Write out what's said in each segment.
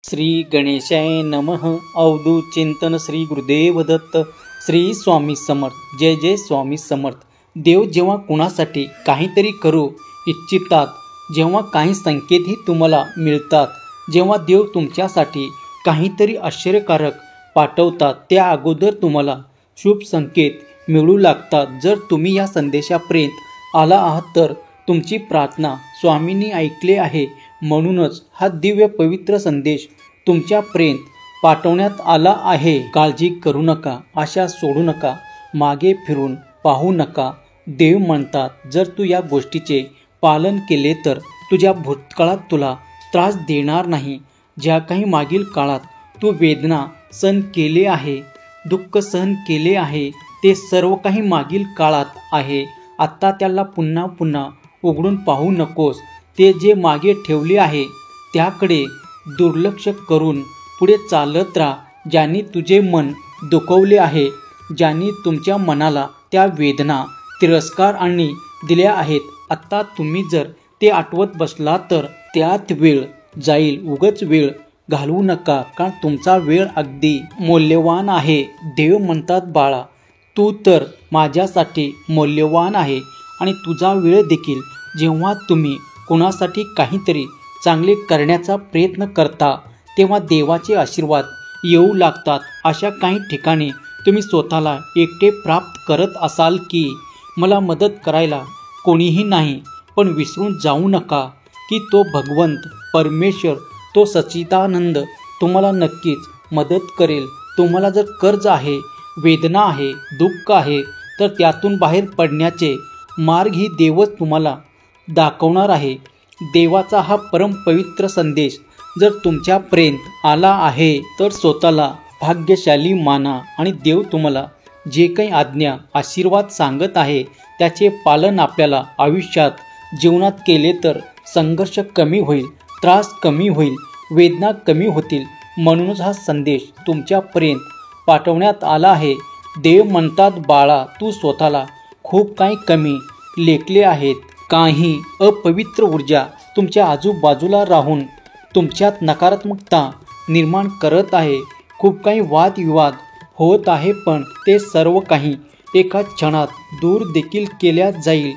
श्री गणेशाय नमः. अवधूत चिंतन श्री गुरुदेव दत्त. श्री स्वामी समर्थ. जय जय स्वामी समर्थ. देव जेव्हा कुणासाठी काहीतरी करू इच्छितात, जेव्हा काही संकेतही तुम्हाला मिळतात, जेव्हा देव तुमच्यासाठी काहीतरी आश्चर्यकारक पाठवतात, त्या अगोदर तुम्हाला शुभ संकेत मिळू लागतात. जर तुम्ही या संदेशापर्यंत आला आहात तर तुमची प्रार्थना स्वामींनी ऐकले आहे. म्हणूनच हा दिव्य पवित्र संदेश तुमच्यापर्यंत पाठवण्यात आला आहे. काळजी करू नका, आशा सोडू नका, मागे फिरून पाहू नका. देव म्हणतात, जर तू या गोष्टीचे पालन केले तर तुझ्या भूतकाळात तुला त्रास देणार नाही. ज्या काही मागील काळात तू वेदना सहन केले आहे, दुःख सहन केले आहे, ते सर्व काही मागील काळात आहे. आता त्याला पुन्हा पुन्हा उघडून पाहू नकोस. ते जे मागे ठेवले आहे त्याकडे दुर्लक्ष करून पुढे चालत राहा. ज्यांनी तुझे मन दुखवले आहे, ज्यांनी तुमच्या मनाला त्या वेदना, तिरस्कार आणि दिल्या आहेत, आता तुम्ही जर ते आठवत बसला तर त्यात वेळ जाईल. उगाच वेळ घालवू नका, कारण तुमचा वेळ अगदी मौल्यवान आहे. देव म्हणतात, बाळा, तू तर माझ्यासाठी मौल्यवान आहे आणि तुझा वेळ देखील. जेव्हा तुम्ही कोणासाठी काहीतरी चांगले करण्याचा प्रयत्न करता तेव्हा देवाचे आशीर्वाद येऊ लागतात. अशा काही ठिकाणी तुम्ही स्वतःला एकटे प्राप्त करत असाल की मला मदत करायला कोणीही नाही, पण विसरून जाऊ नका की तो भगवंत, परमेश्वर, तो सच्चिदानंद तुम्हाला नक्कीच मदत करेल. तुम्हाला जर कर्ज आहे, वेदना आहे, दुःख आहे, तर त्यातून बाहेर पडण्याचे मार्ग ही देवच तुम्हाला दाखवणार आहे. देवाचा हा परम पवित्र संदेश जर तुमच्यापर्यंत आला आहे तर स्वतःला भाग्यशाली माना आणि देव तुम्हाला जे काही आज्ञा, आशीर्वाद सांगत आहे त्याचे पालन आपल्याला आयुष्यात, जीवनात केले तर संघर्ष कमी होईल, त्रास कमी होईल, वेदना कमी होतील. म्हणूनच हा संदेश तुमच्यापर्यंत पाठवण्यात आला आहे. देव म्हणतात, बाळा, तू स्वतःला खूप काही कमी लेखले आहेत. काही अपवित्र ऊर्जा तुमच्या आजूबाजूला राहून तुमच्यात नकारात्मकता निर्माण करत आहे. खूप काही वादविवाद होत आहे, पण ते सर्व काही एका क्षणात दूर देखील केल्या जाईल.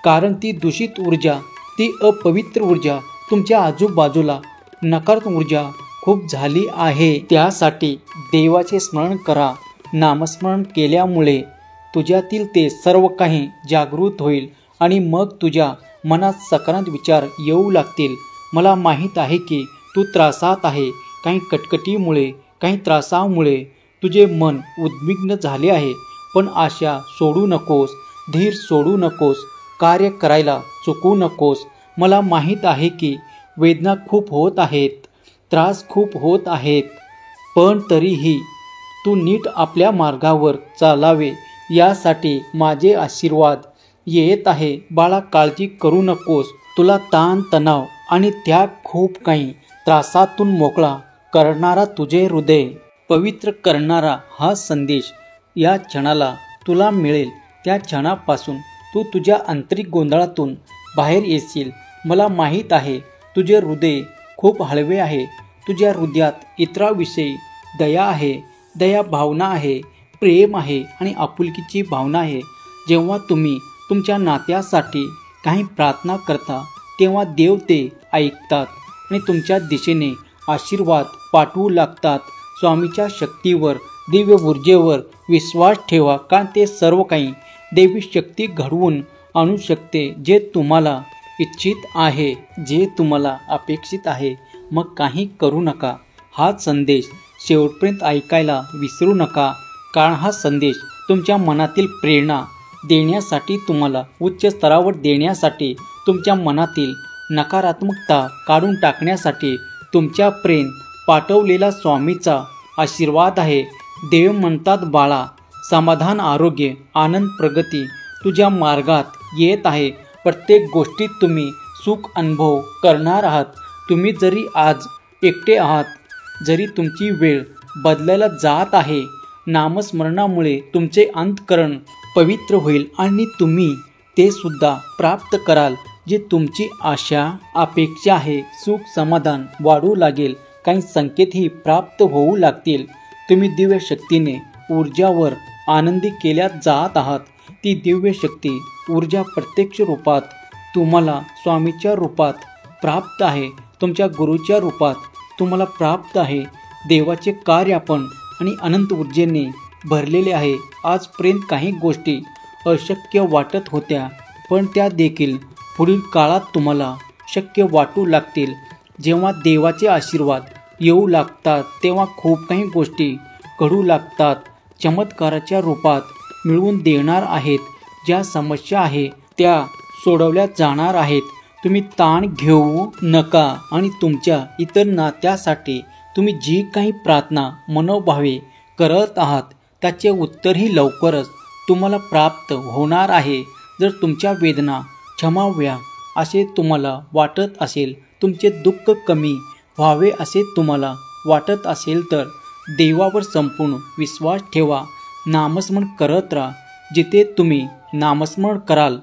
कारण ती दूषित ऊर्जा, ती अपवित्र ऊर्जा तुमच्या आजूबाजूला नकारात्मक ऊर्जा खूप झाली आहे. त्यासाठी देवाचे स्मरण करा. नामस्मरण केल्यामुळे तुझ्यातील ते सर्व काही जागृत होईल आणि मग तुझ्या मनात सकारात्मक विचार येऊ लागतील. मला माहीत आहे की तू त्रासात आहे. काही कटकटीमुळे, काही त्रासामुळे तुझे मन उद्विग्न झाले आहे, पण आशा सोडू नकोस, धीर सोडू नकोस, कार्य करायला चुकू नकोस. मला माहीत आहे की वेदना खूप होत आहेत, त्रास खूप होत आहेत, पण तरीही तू नीट आपल्या मार्गावर चालावे यासाठी माझे आशीर्वाद येत आहे. बाळा, काळजी करू नकोस. तुला ताण तणाव आणि त्या खूप काही त्रासातून मोकळा करणारा, तुझे हृदय पवित्र करणारा हा संदेश या क्षणाला तुला मिळेल. त्या क्षणापासून तू तुझ्या आंतरिक गोंधळातून बाहेर येशील. मला माहीत आहे तुझे हृदय खूप हळवे आहे. तुझ्या हृदयात इतरांविषयी दया आहे, दया भावना आहे, प्रेम आहे आणि आपुलकीची भावना आहे. जेव्हा तुम्ही तुमच्या नात्यासाठी काही प्रार्थना करता तेव्हा देव ते ऐकतात आणि तुमच्या दिशेने आशीर्वाद पाठवू लागतात. स्वामीच्या शक्तीवर, दिव्य ऊर्जेवर विश्वास ठेवा, कारण ते सर्व काही देवी शक्ती घडवून आणू शकते. जे तुम्हाला इच्छित आहे, जे तुम्हाला अपेक्षित आहे. मग काही करू नका. हा संदेश शेवटपर्यंत ऐकायला विसरू नका, कारण हा संदेश तुमच्या मनातील प्रेरणा देण्यासाठी, तुम्हाला उच्च स्तरावर देण्यासाठी, तुमच्या मनातील नकारात्मकता काढून टाकण्यासाठी तुमच्यापर्यंत पाठवलेला स्वामीचा आशीर्वाद आहे. देव म्हणतात, बाळा, समाधान, आरोग्य, आनंद, प्रगती तुझ्या मार्गात येत आहे. प्रत्येक गोष्टीत तुम्ही सुख अनुभव करणार आहात. तुम्ही जरी आज एकटे आहात, जरी तुमची वेळ बदलायला जात आहे, नामस्मरणामुळे तुमचे अंतःकरण पवित्र होईल आणि तुम्ही ते सुद्धा प्राप्त कराल जे तुमची आशा, अपेक्षा आहे. सुख, समाधान वाढू लागेल. काही संकेतही प्राप्त होऊ लागतील. तुम्ही दिव्य शक्तीने ऊर्जावर आनंदी केल्या जात आहात. ती दिव्य शक्ती ऊर्जा प्रत्यक्ष रूपात तुम्हाला स्वामीच्या रूपात प्राप्त आहे. तुमच्या गुरुच्या रूपात तुम्हाला प्राप्त आहे. देवाचे कार्य आपण आणि अनंत ऊर्जेने भरलेले आहे. आजपर्यंत काही गोष्टी अशक्य वाटत होत्या, पण त्या देखील पुढील काळात तुम्हाला शक्य वाटू लागतील. जेव्हा देवाचे आशीर्वाद येऊ लागतात तेव्हा खूप काही गोष्टी घडू लागतात. चमत्काराच्या रूपात मिळवून देणार आहेत. ज्या समस्या आहे त्या सोडवल्या जाणार आहेत. तुम्ही ताण घेऊ नका आणि तुमच्या इतर नात्यासाठी तुम्ही जी काही प्रार्थना मनोभावे करत आहात त्याचे उत्तरही लवकरच तुम्हाला प्राप्त होणार आहे. जर तुमच्या वेदना क्षमाव्या असे तुम्हाला वाटत असेल, तुमचे दुःख कमी व्हावे असे तुम्हाला वाटत असेल तर देवावर संपूर्ण विश्वास ठेवा. नामस्मरण करत राहा. जिथे तुम्ही नामस्मरण कराल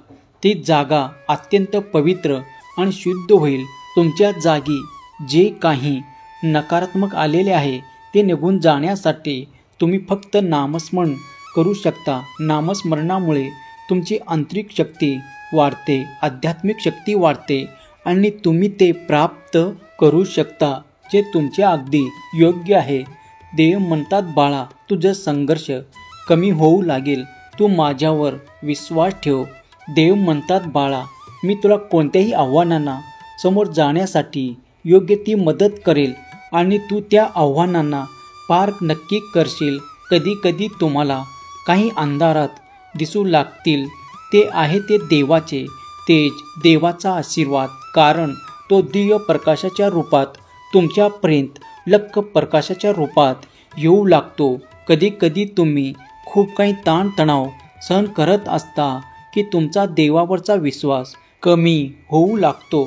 ती जागा अत्यंत पवित्र आणि शुद्ध होईल. तुमच्या जागी जे काही नकारात्मक आलेले आहे ते निघून जाण्यासाठी तुम्ही फक्त नामस्मरण करू शकता. नामस्मरणामुळे तुमची आंतरिक शक्ती वाढते, आध्यात्मिक शक्ती वाढते आणि तुम्ही ते प्राप्त करू शकता जे तुमच्या अगदी योग्य आहे. देव म्हणतात, बाळा तुझा संघर्ष कमी होऊ लागेल. तू माझ्यावर विश्वास ठेव. देव म्हणतात, बाळा मी तुला कोणत्याही आव्हानांना समोर जाण्यासाठी योग्य ती मदत करेल आणि तू त्या आव्हानांना पार नक्की करशील. कधी कधी तुम्हाला काही अंधारात दिसू लागतील. ते आहे ते देवाचे तेज, देवाचा आशीर्वाद, कारण तो दिव्य प्रकाशाच्या रूपात तुमच्यापर्यंत लख प्रकाशाच्या रूपात येऊ लागतो. कधी कधी तुम्ही खूप काही ताणतणाव सहन करत असता की तुमचा देवावरचा विश्वास कमी होऊ लागतो.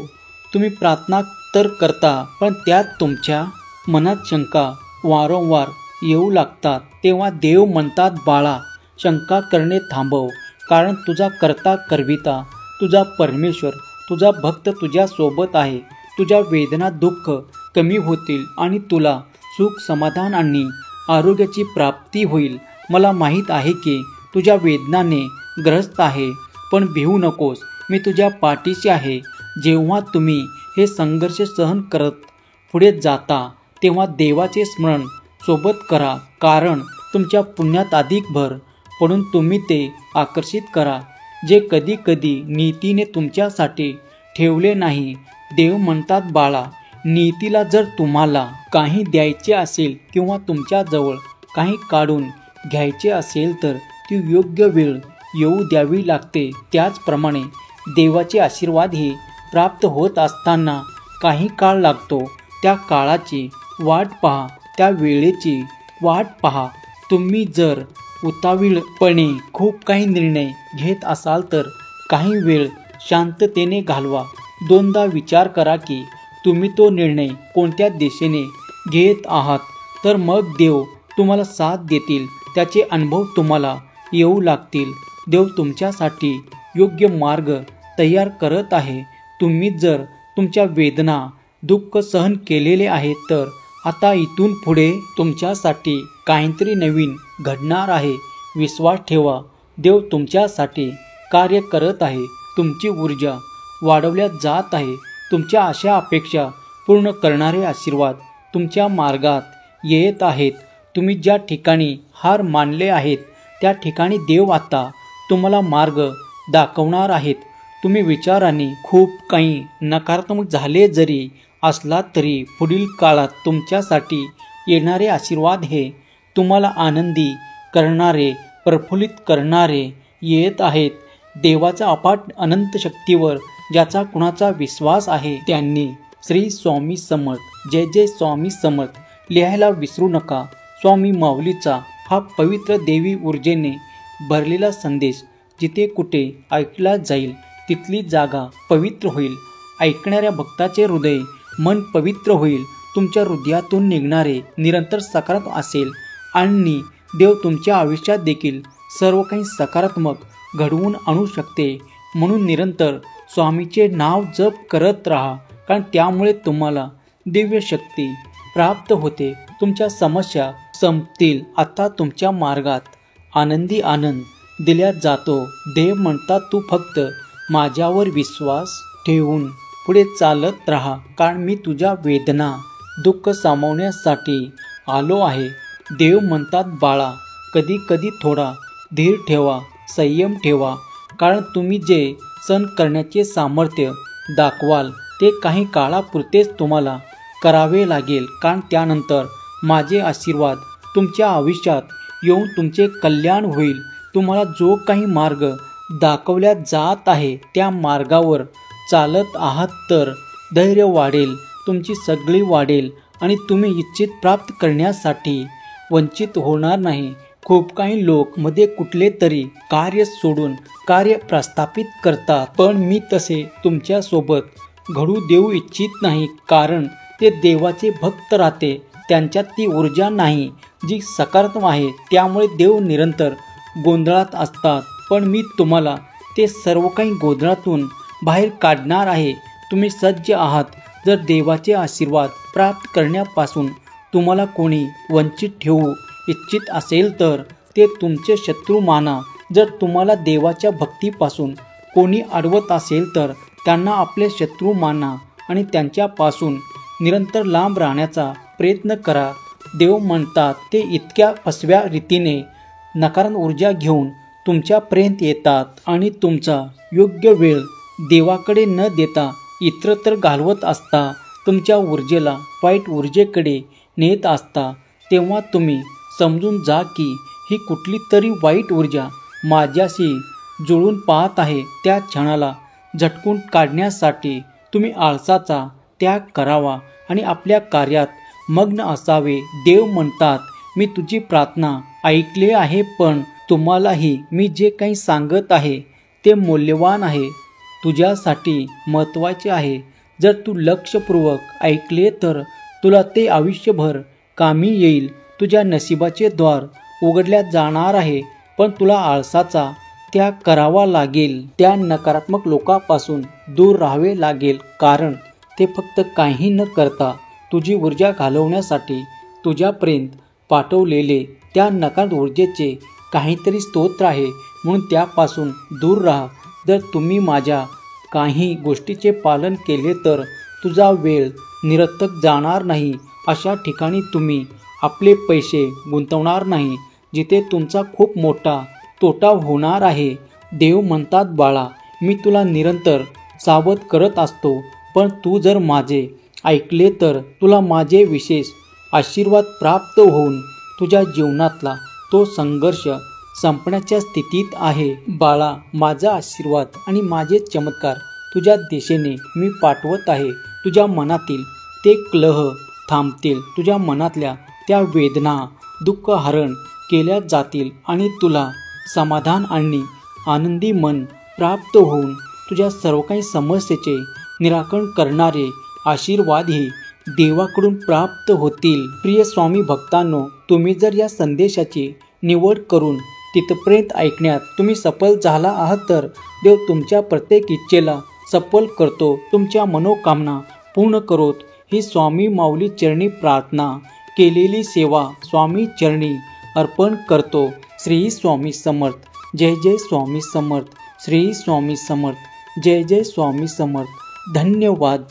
तुम्ही प्रार्थना तर करता पण त्यात तुमच्या मनात शंका वारंवार येऊ लागतात. तेव्हा देव म्हणतात, बाळा शंका करणे थांबव, कारण तुझा करता करविता तुझा परमेश्वर, तुझा भक्त तुझ्या सोबत आहे. तुझ्या वेदना दुःख कमी होतील आणि तुला सुख समाधान आणि आरोग्याची प्राप्ती होईल. मला माहीत आहे की तुझ्या वेदनाने ग्रस्त आहे, पण भिवू नकोस. मी तुझ्या पाठीशी आहे. जेव्हा तुम्ही हे संघर्ष सहन करत पुढे जाता तेव्हा देवाचे स्मरण सोबत करा, कारण तुमच्या पुण्यात अधिक भर पडून तुम्ही ते आकर्षित करा जे कधी कधी नीतीने तुमच्यासाठी ठेवले नाही. देव म्हणतात, बाळा नीतीला जर तुम्हाला काही द्यायचे असेल किंवा तुमच्याजवळ काही काढून घ्यायचे असेल तर ती योग्य वेळ येऊ द्यावी लागते. त्याचप्रमाणे देवाचे आशीर्वादही प्राप्त होत असताना काही काळ लागतो. त्या काळाची वाट पहा, त्या वेळेची वाट पहा. तुम्ही जर उतावीळपणे खूप काही निर्णय घेत असाल तर काही वेळ शांततेने घालवा. दोनदा विचार करा की तुम्ही तो निर्णय कोणत्या दिशेने घेत आहात, तर मग देव तुम्हाला साथ देतील. त्याचे अनुभव तुम्हाला येऊ लागतील. देव तुमच्यासाठी योग्य मार्ग तयार करत आहे. तुम्ही जर तुमच्या वेदना दुःख सहन केलेले आहे तर आता इथून पुढे तुमच्यासाठी काहीतरी नवीन घडणार आहे. विश्वास ठेवा, देव तुमच्यासाठी कार्य करत आहे. तुमची ऊर्जा वाढवल्या जात आहे. तुमच्या आशा अपेक्षा पूर्ण करणारे आशीर्वाद तुमच्या मार्गात येत आहेत. तुम्ही ज्या ठिकाणी हार मानले आहेत त्या ठिकाणी देव आता तुम्हाला मार्ग दाखवणार आहेत. तुम्ही विचाराने खूप काही नकारात्मक झाले जरी असला तरी पुढील काळात तुमच्यासाठी येणारे आशीर्वाद हे तुम्हाला आनंदी करणारे, प्रफुल्लित करणारे येत आहेत. देवाचा अफाट अनंत शक्तीवर ज्याचा कुणाचा विश्वास आहे त्यांनी श्री स्वामी समर्थ, जय जय स्वामी समर्थ लिहायला विसरू नका. स्वामी माऊलीचा हा पवित्र देवी ऊर्जेने भरलेला संदेश जिथे कुठे ऐकला जाईल तिथली जागा पवित्र होईल. ऐकणाऱ्या भक्ताचे हृदय मन पवित्र होईल. तुमच्या हृदयातून निघणारे निरंतर सकारात्मक असेल आणि देव तुमच्या आयुष्यात देखील सर्व काही सकारात्मक घडवून आणू शकते. म्हणून निरंतर स्वामीचे नाव जप करत राहा, कारण त्यामुळे तुम्हाला दिव्य शक्ती प्राप्त होते. तुमच्या समस्या संपतील. आता तुमच्या मार्गात आनंदी आनंद दिला जातो. देव म्हणतात तू फक्त माझ्यावर विश्वास ठेवून पुढे चालत राहा, कारण मी तुझ्या वेदना दुःख सामावण्यासाठी आलो आहे. देव म्हणतात बाळा, कधी कधी थोडा धीर ठेवा, संयम ठेवा, कारण तुम्ही जे सहन करण्याचे सामर्थ्य दाखवाल ते काही काळापुरतेच तुम्हाला करावे लागेल, कारण त्यानंतर माझे आशीर्वाद तुमच्या आयुष्यात येऊन तुमचे कल्याण होईल. तुम्हाला जो काही मार्ग दाखवला जात आहे त्या मार्गावर चालत आहात तर धैर्य वाढेल, तुमची सगळी वाढेल आणि तुम्ही इच्छित प्राप्त करण्यासाठी वंचित होणार नाही. खूप काही लोक मध्ये कुठले तरी कार्य सोडून कार्य प्रस्थापित करतात, पण मी तसे तुमच्या सोबत घडू देऊ इच्छित नाही, कारण ते देवाचे भक्त राहते. त्यांच्यात ती ऊर्जा नाही जी सकारात्मक आहे. त्यामुळे देव निरंतर गोंधळात असतात, पण मी तुम्हाला ते सर्व काही गोंधळातून बाहेर काढणार आहे. तुम्ही सज्ज आहात. जर देवाचे आशीर्वाद प्राप्त करण्यापासून तुम्हाला कोणी वंचित ठेवू इच्छित असेल तर ते तुमचे शत्रू माना. जर तुम्हाला देवाच्या भक्तीपासून कोणी अडवत असेल तर त्यांना आपले शत्रू माना आणि त्यांच्यापासून निरंतर लांब राहण्याचा प्रयत्न करा. देव म्हणतात ते इतक्या फसव्या रीतीने नकारात्मक ऊर्जा घेऊन तुमच्यापर्यंत येतात आणि तुमचा योग्य वेळ देवाकडे न देता इतरत्र घालवत असता. तुमच्या ऊर्जेला वाईट ऊर्जेकडे नेत असता. तेव्हा तुम्ही समजून जा की ही कुठली तरी वाईट ऊर्जा माझ्याशी जुळून पाहत आहे. त्या क्षणाला झटकून काढण्यासाठी तुम्ही आळसाचा त्याग करावा आणि आपल्या कार्यात मग्न असावे. देव म्हणतात मी तुझी प्रार्थना ऐकली आहे, पण तुम्हालाही मी जे काही सांगत आहे ते मौल्यवान आहे, तुझ्यासाठी महत्त्वाचे आहे. जर तू लक्षपूर्वक ऐकले तर तुला ते आयुष्यभर कामी येईल. तुझ्या नशिबाचे द्वार उघडल्या जाणार आहे, पण तुला आळसाचा त्याग करावा लागेल. त्या नकारात्मक लोकांपासून दूर राहावे लागेल, कारण ते फक्त काही न करता तुझी ऊर्जा घालवण्यासाठी तुझ्यापर्यंत पाठवलेले त्या नकारात्मक ऊर्जेचे काहीतरी स्तोत्र आहे, म्हणून त्यापासून दूर राहा. जर तुम्ही माझ्या काही गोष्टीचे पालन केले तर तुझा वेळ निरर्थक जाणार नाही. अशा ठिकाणी तुम्ही आपले पैसे गुंतवणार नाही जिथे तुमचा खूप मोठा तोटा होणार आहे. देव म्हणतात बाळा, मी तुला निरंतर सावध करत असतो, पण तू जर माझे ऐकले तर तुला माझे विशेष आशीर्वाद प्राप्त होऊन तुझ्या जीवनातला तो संघर्ष संपण्याच्या स्थितीत आहे. बाळा, माझा आशीर्वाद आणि माझे चमत्कार तुझ्या दिशेने मी पाठवत आहे. तुझ्या मनातील ते कलह थांबतील. तुझ्या मनातल्या त्या वेदना दुःख हरण केल्या जातील आणि तुला समाधान आणि आनंदी मन प्राप्त होऊन तुझ्या सर्व काही समस्येचे निराकरण करणारे आशीर्वादही देवाकडून प्राप्त होतील. प्रिय स्वामी भक्तांनो, तुम्ही जर या संदेशाची निवड करून तिथपर्यंत ऐकण्यात तुम्ही सफल झाला आहात तर देव तुमच्या प्रत्येक इच्छेला सफल करतो. तुमच्या मनोकामना पूर्ण करोत. ही स्वामी माऊली चरणी प्रार्थना केलेली सेवा स्वामी चरणी अर्पण करतो. श्री स्वामी समर्थ. जय जय स्वामी समर्थ. श्री स्वामी समर्थ. जय जय स्वामी समर्थ. धन्यवाद.